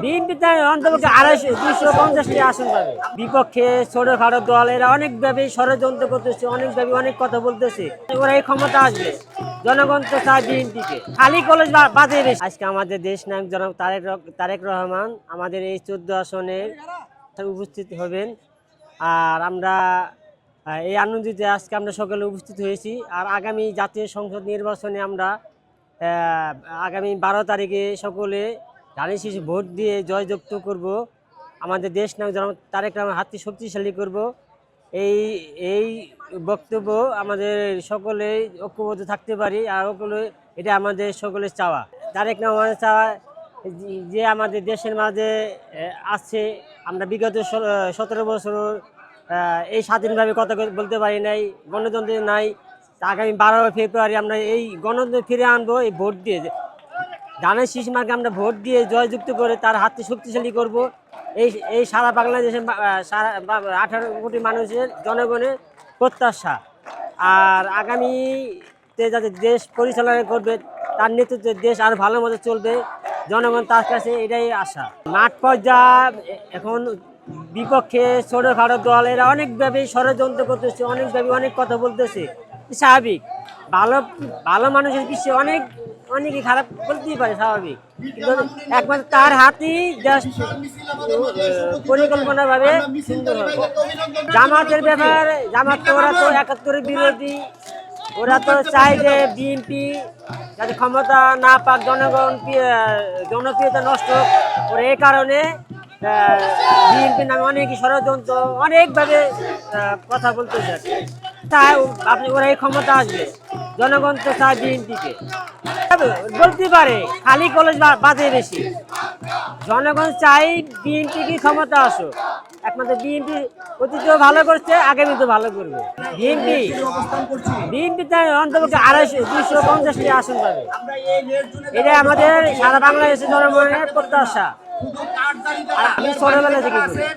বিএনপিতে অন্তপক্ষে 250টি আসন পাবে। বিপক্ষে ছোটখাটো দল এরা অনেকভাবে ষড়যন্ত্র করতেছে, অনেকভাবে অনেক কথা বলতেছে। ওরা এই ক্ষমতা আসবে, জনগণ তো চায় বিএনপিকে। খালি কলেজ বাজে বেশি। আজকে আমাদের দেশ নায়ক জনাব তারেক রহমান আমাদের এই 14 আসনে উপস্থিত হবেন। আর আমরা এই আনন্দিতে আজকে আমরা সকলে উপস্থিত হয়েছি। আর আগামী জাতীয় সংসদ নির্বাচনে আমরা আগামী 12 তারিখে সকলে ধানের শীষে ভোট দিয়ে জয়যুক্ত করব। আমাদের দেশ নায়ক জনাব তারেক রহমান হাতকে শক্তিশালী করব। এই বক্তব্য আমাদের সকলে ঐক্যবদ্ধ থাকতে পারি। আর সকলে এটা আমাদের সকলের চাওয়া। তারেক রহমানের চাওয়া যে আমাদের দেশের মাঝে আছে। আমরা বিগত 17 বছর এই স্বাধীনভাবে কথা বলতে পারি নাই, গণতন্ত্র নাই। আগামী 12 ফেব্রুয়ারি আমরা এই গণতন্ত্র ফিরে আনবো এই ভোট দিয়ে। ধানের শীষ মার্কে আমরা ভোট দিয়ে জয়যুক্ত করে তার হাতকে শক্তিশালী করব। এই সারা বাংলাদেশের 18 কোটি মানুষের জনগণের প্রত্যাশা। আর আগামীতে যাতে দেশ পরিচালনা করবে তার নেতৃত্বে দেশ আরও ভালো মতো চলবে, জনগণ তার কাছে এটাই আশা। মাঠ পর্যায়ে এখন বিপক্ষে ছোটখাটো দল এরা অনেকভাবে ষড়যন্ত্র করতেছে, অনেকভাবে অনেক কথা বলতেছে। স্বাভাবিক, ভালো মানুষের বিষয়ে অনেকই খারাপ বলতেই পারে, স্বাভাবিক। কিন্তু একমাত্র তার হাতেই দেশ পরিকল্পনাভাবে সুন্দর হবে। জামাতের ব্যাপারে, জামাত ওরা তো 71-এর বিরোধী। ওরা তো চায় যে বিএনপি যাতে ক্ষমতা না পাক, জনপ্রিয়তা নষ্ট করে। এই কারণে বিএনপির নামে অনেকই ষড়যন্ত্র, অনেকভাবে কথা বলতেছে। তাই ওরা এই ক্ষমতা আসবে, জনগণ তো চায় বিএনপিকে। বলতে পারে খালি কলেজ বাজে বেশি। জনগণ চাই বিএনপি কি ক্ষমতা আসো। একমাত্র বিএনপি অতীতেও ভালো করছে, আগামী তো ভালো করবে। বিএনপিতে অন্তপক্ষে 250টি আসন পাবে। এটা আমাদের সারা বাংলাদেশের জনগণের প্রত্যাশা। আমি ছোটবেলা থেকে